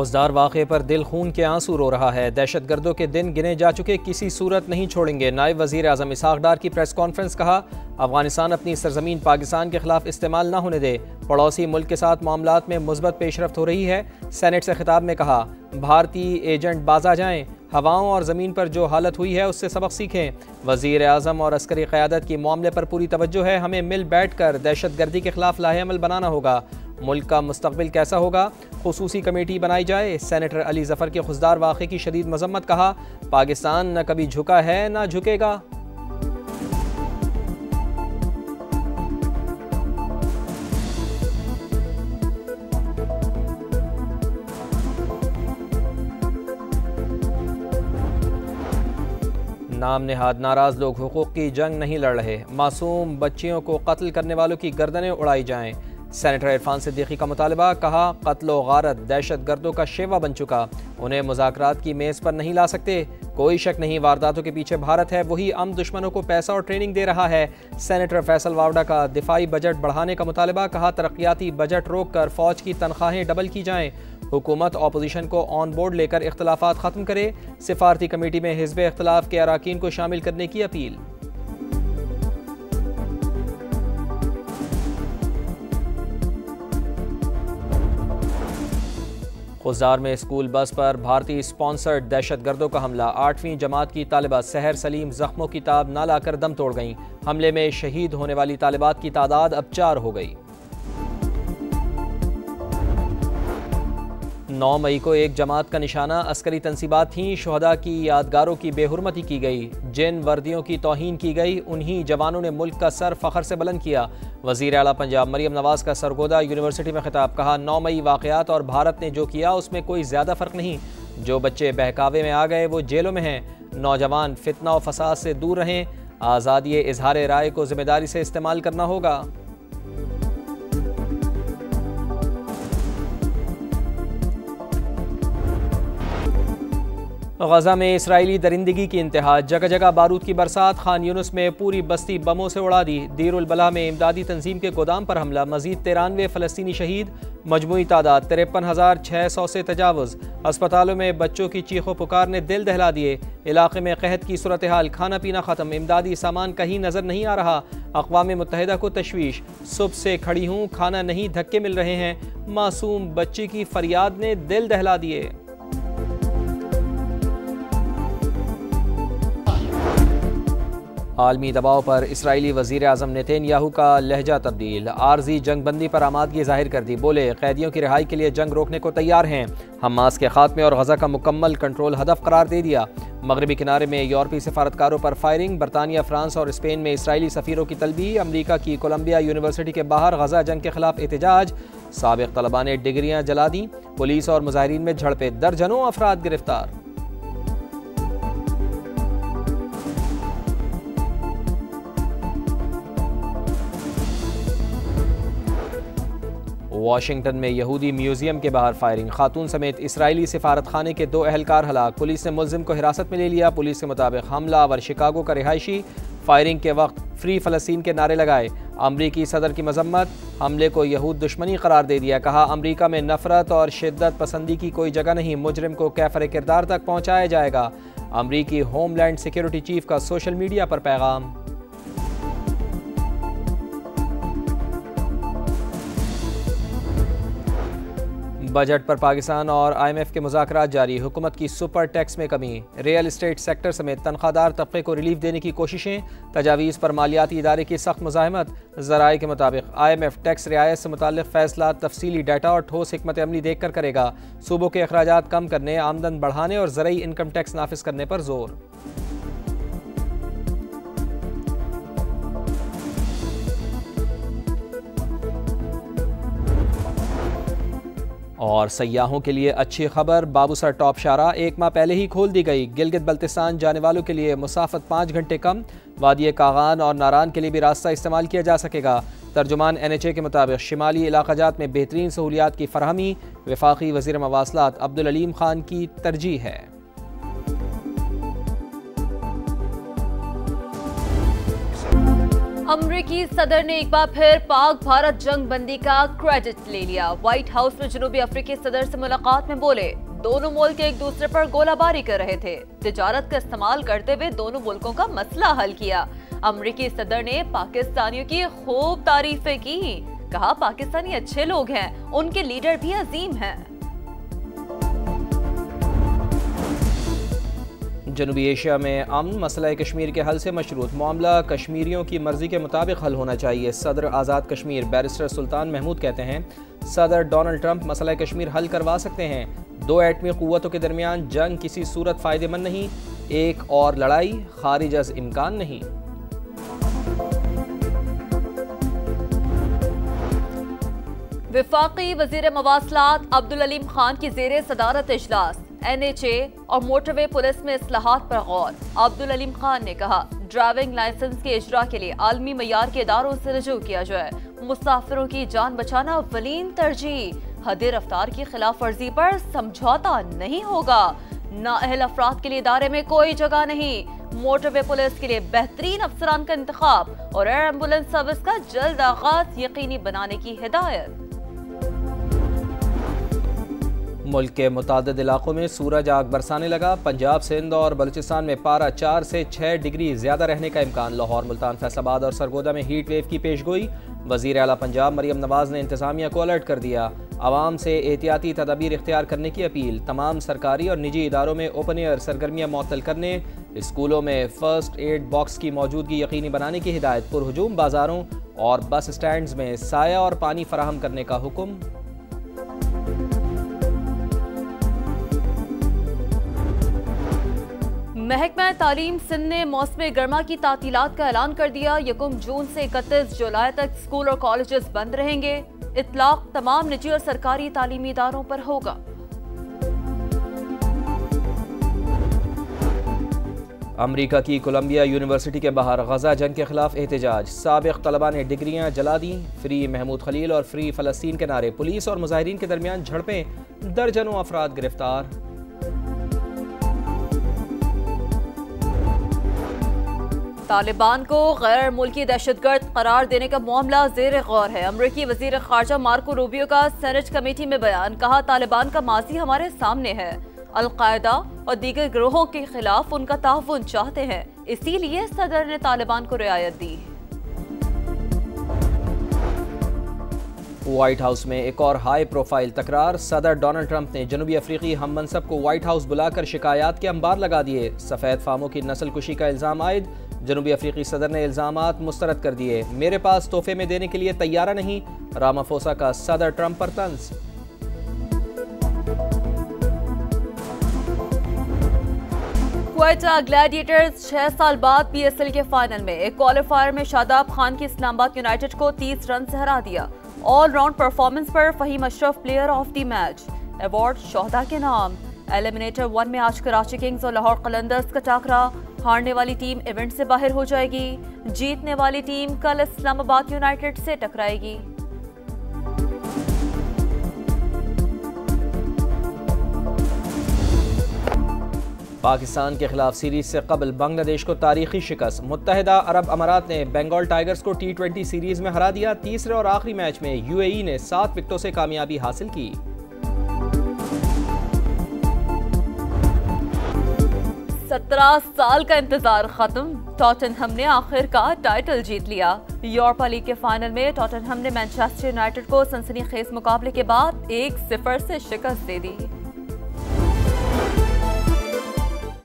खुजदार वाक़े पर दिल खून के आंसू रो रहा है। दहशत गर्दों के दिन गिने जा चुके, किसी सूरत नहीं छोड़ेंगे। नायब वज़ीर आज़म इसहाक डार की प्रेस कॉन्फ्रेंस। कहा, अफगानिस्तान अपनी सरजमीन पाकिस्तान के खिलाफ इस्तेमाल न होने दे। पड़ोसी मुल्क के साथ मामलात में मुस्बत पेशरफ्त हो रही है। सेनेट से खिताब में कहा, भारतीय एजेंट बाज आ जाएं। हवाओं और ज़मीन पर जो हालत हुई है उससे सबक सीखें। वज़ीर आज़म और अस्करी क़यादत की मामले पर पूरी तवज्जो है। हमें मिल बैठ कर दहशत गर्दी के खिलाफ लाहेअमल बनाना होगा। मुल्क का मुस्तकबिल कैसा होगा, खुसूसी कमेटी बनाई जाए। सेनेटर अली ज़फ़र के खुजदार वाक़े की शदीद मज़म्मत। कहा, पाकिस्तान न कभी झुका है न झुकेगा। नाम नेहाद नाराज लोग हुकूक की जंग नहीं लड़ रहे। मासूम बच्चियों को कत्ल करने वालों की गर्दनें उड़ाई जाएं। सेनेटर इरफान सिद्दीकी का मुतालबा। कहा, कत्ल व गारत दहशत गर्दों का शेवा बन चुका, उन्हें मुज़ाकरात की मेज़ पर नहीं ला सकते। कोई शक नहीं, वारदातों के पीछे भारत है, वही अम दुश्मनों को पैसा और ट्रेनिंग दे रहा है। सेनेटर फैसल वावडा का दिफाई बजट बढ़ाने का मुतालबा। कहा, तरक्याती बजट रोक कर फ़ौज की तनख्वाहें डबल की जाएँ। हुकूमत अपोजिशन को ऑन बोर्ड लेकर इख्तलाफात ख़त्म करे। सिफारती कमेटी में हिज़्ब इख्तलाफ के अराकीन को शामिल करने की अपील। खुजदार में स्कूल बस पर भारतीय स्पॉन्सर्ड दहशत गर्दों का हमला। 8वीं जमात की तालिबा सहर सलीम जख्मों की ताब ना लाकर दम तोड़ गईं। हमले में शहीद होने वाली तालिबात की तादाद अब 4 हो गई। 9 मई को एक जमात का निशाना अस्करी तंसीबात थीं। शुहदा की यादगारों की बेहुरमती की गई। जिन वर्दियों की तौहीन की गई, उन्हीं जवानों ने मुल्क का सर फ़ख्र से बुलंद किया। वज़ीर आला पंजाब मरियम नवाज़ का सरगोदा यूनिवर्सिटी में खिताब। कहा, 9 मई वाक़यात और भारत ने जो किया उसमें कोई ज़्यादा फ़र्क नहीं। जो बच्चे बहकावे में आ गए वो जेलों में हैं। नौजवान फितना और फसाद से दूर रहें। आज़ादी इजहार राय को ज़िम्मेदारी से इस्तेमाल करना होगा। गजा में इसराइली दरिंदगी की इंतहा। जगह जगह बारूद की बरसात। खान यूनुस में पूरी बस्ती बमों से उड़ा दी। दीर उल बला में इमदादी तंजीम के गोदाम पर हमला। मजीद 93 फ़लस्तीनी शहीद। मजमूई तादाद 53,600 से तजावुज़। अस्पतालों में बच्चों की चीखों पुकार ने दिल दहला दिए। इलाके में कहत की सूरत हाल। खाना पीना ख़त्म, इमदादी सामान कहीं नज़र नहीं आ रहा। अक़वाम मुत्तहिदा को तशवीश। सुबह से खड़ी हूँ, खाना नहीं, धक्के मिल रहे हैं। मासूम बच्ची की फरियाद ने दिल दहला दिए। आलमी दबाव पर इसराइली वज़ीर आज़म नेतन्याहू का लहजा तब्दील। आर्जी जंग बंदी पर आमादगी जाहिर कर दी। बोले, कैदियों की रिहाई के लिए जंग रोकने को तैयार हैं। हमास के खात्मे और गजा का मुकम्मल कंट्रोल हदफ करार दे दिया। मगरबी किनारे में यूरोपीय सफारतकारों पर फायरिंग। बरतानिया, फ्रांस और स्पेन में इसराइली सफ़ीरों की तलबी। अमरीका की कोलंबिया यूनिवर्सिटी के बाहर गजा जंग के खिलाफ एहतजाज। साबिक़ तलबा ने डिग्रियाँ जला दी। पुलिस और मुजाहिरीन में झड़पें। दर्जनों अफराद गिरफ्तार। वाशिंगटन में यहूदी म्यूजियम के बाहर फायरिंग। खातून समेत इसराइली सिफारत खाने के 2 अहलकार हलाक। पुलिस ने मुल्जिम को हिरासत में ले लिया। पुलिस के मुताबिक हमलावर शिकागो का रिहायशी। फायरिंग के वक्त फ्री फ़लस्तीन के नारे लगाए। अमरीकी सदर की मजम्मत। हमले को यहूद दुश्मनी करार दे दिया। कहा, अमरीका में नफरत और शिद्दत पसंदी की कोई जगह नहीं। मुजरिम को कैफर किरदार तक पहुँचाया जाएगा। अमरीकी होमलैंड सिक्योरिटी चीफ का सोशल मीडिया पर पैगाम। बजट पर पाकिस्तान और IMF के मुज़ाकरात जारी। हुकूमत की सुपर टैक्स में कमी। रियल इस्टेट सेक्टर समेत तनख्वाहदार तबके को रिलीफ देने की कोशिशें। तजावीज़ पर मालियाती इदारे की सख्त मुज़ाहमत। ज़राए के मुताबिक IMF टैक्स रियायत से मुताल्लिक़ फ़ैसला तफसीली डाटा और ठोस हिकमत अमली देख कर करेगा। सूबों के अखराजात कम करने, आमदन बढ़ाने और ज़रई इनकम टैक्स नाफिज करने पर जोर। और सयाहों के लिए अच्छी खबर। बाबूसर टॉप शाहराह 1 माह पहले ही खोल दी गई। गिलगित बल्तिस्तान जाने वालों के लिए मुसाफत 5 घंटे कम। वादी कागान और नारान के लिए भी रास्ता इस्तेमाल किया जा सकेगा। तर्जुमान NHA के मुताबिक शिमाली इलाक़ाजात में बेहतरीन सहूलियात की फरहमी वफाकी वज़ीर मवासलात अब्दुल अलीम खान की तरजीह है। अमरीकी सदर ने एक बार फिर पाक भारत जंग बंदी का क्रेडिट ले लिया। व्हाइट हाउस में जनूबी अफ्रीकी सदर से मुलाकात में बोले, दोनों मुल्क एक दूसरे पर गोलाबारी कर रहे थे, तिजारत का इस्तेमाल करते हुए दोनों मुल्कों का मसला हल किया। अमरीकी सदर ने पाकिस्तानियों की खूब तारीफें की, कहा पाकिस्तानी अच्छे लोग हैं, उनके लीडर भी अजीम हैं। जनूबी एशिया में अमन मसला कश्मीर के हल से मशरूत मामला कश्मीरियों की मर्जी के मुताबिक हल होना चाहिए। सदर आज़ाद कश्मीर बैरिस्टर सुल्तान महमूद कहते हैं, सदर डोनाल्ड ट्रंप मसला कश्मीर हल करवा सकते हैं। दो एटमी क़ुव्वतों के दरमियान जंग किसी सूरत फ़ायदेमंद नहीं, एक और लड़ाई खारिज अज़ इम्कान नहीं। वफाकी वज़ीर मवासलात अब्दुल अलीम खान की ज़ेरे सदारत इजलास, NHA और मोटरवे पुलिस में इस्लाहात पर गौर। अब्दुल अलीम खान ने कहा, ड्राइविंग लाइसेंस के इजरा के लिए आलमी मयार के इदारों से रजू किया जाए। मुसाफिरों की जान बचाना अव्वलीन तरजीह। हद रफ्तार की खिलाफ वर्जी पर समझौता नहीं होगा। नाअहल अफराद के लिए इदारे में कोई जगह नहीं। मोटरवे पुलिस के लिए बेहतरीन अफसरान का इंतखाब और एयर एम्बुलेंस सर्विस का जल्द आगाज यकीनी बनाने की हिदायत। मुल्क के मुतादिद इलाकों में सूरज आग बरसाने लगा। पंजाब, सिंध और बलूचिस्तान में पारा 4 से 6 डिग्री ज्यादा रहने का इम्कान। लाहौर, मुल्तान, फैसलाबाद और सरगोदा में हीट वेव की पेशगोई। वज़ीर आला पंजाब मरियम नवाज ने इंतजामिया को अलर्ट कर दिया। आवाम से एहतियाती तदाबीर इख्तियार करने की अपील। तमाम सरकारी और निजी इदारों में ओपन एयर सरगर्मियाँ मुअत्तल करने, स्कूलों में फर्स्ट एड बॉक्स की मौजूदगी यकीनी बनाने की हिदायत। पुरहुजूम बाजारों और बस स्टैंड्स में साया और पानी फराहम करने का हुक्म। महकमा तालीम सिंध ने मौसम गर्मा की तातीलात का ऐलान कर दिया। 1 जून से 31 जुलाई तक स्कूल और कॉलेजेस बंद रहेंगे। इतलाक तमाम निजी और सरकारी तालीमी इदारों पर होगा। अमरीका की कोलंबिया यूनिवर्सिटी के बाहर गजा जंग के खिलाफ एहतजाज। साबिक तलबा ने डिग्रियां जला दी। फ्री महमूद खलील और फ्री फलस्तीन के नारे। पुलिस और मुजाहिरीन के दरमियान झड़पें, दर्जनों अफराद गिरफ्तार। तालिबान को गैर मुल्की दहशतगर्द करार देने का मामला ज़ेर गौर है। अमरीकी वज़ीर ख़ारजा मार्को रूबियो का सेनेट कमेटी में बयान, कहा तालिबान का माजी हमारे सामने है। अल-कायदा और दीगर गिरोहों के खिलाफ उनका ताउन चाहते हैं, इसीलिए सदर ने तालिबान को रियायत दी। व्हाइट हाउस में एक और हाई प्रोफाइल तकरार। सदर डोनाल्ड ट्रंप ने जनूबी अफ्रीकी हम मनसब को व्हाइट हाउस बुलाकर शिकायत के अंबार लगा दिए। सफ़ेद फामों की नस्ल कुशी का इल्ज़ाम आयद। जनूबी अफ्रीकी सदर ने इल्ज़ामात मुस्तरद कर दिए। मेरे पास तोहफे में देने के लिए तैयारा नहीं, रामाफोसा का सदर ट्रंप पर तंज। क्वेटा ग्लैडिएटर्स 6 साल बाद PSL के फाइनल में। एक क्वालिफायर में शादाब खान की इस्लामाबाद यूनाइटेड को 30 रन से हरा दिया। ऑल राउंड परफॉर्मेंस पर Faheem Ashraf player of the match. Award शोहदा के नाम। एलिमिनेटर 1 में आज कराची किंग्स और लाहौर कलंदर्स का टाकरा। हारने वाली टीम इवेंट से बाहर हो जाएगी। जीतने वाली टीम कल इस्लामाबाद यूनाइटेड से टकराएगी। पाकिस्तान के खिलाफ सीरीज से कबल बांग्लादेश को तारीखी शिकस्त। मुत्तहिदा अरब अमारात ने बंगाल टाइगर्स को T20 सीरीज में हरा दिया। तीसरे और आखिरी मैच में UAE ने 7 विकेटों से कामयाबी हासिल की। 17 साल का इंतजार खत्म। टॉटनहम ने आखिरकार टाइटल जीत लिया। यूरोपा लीग के फाइनल में टॉटनहम ने मैनचेस्टर यूनाइटेड को सनसनीखेज मुकाबले के बाद 1-0 से शिकस्त दे दी।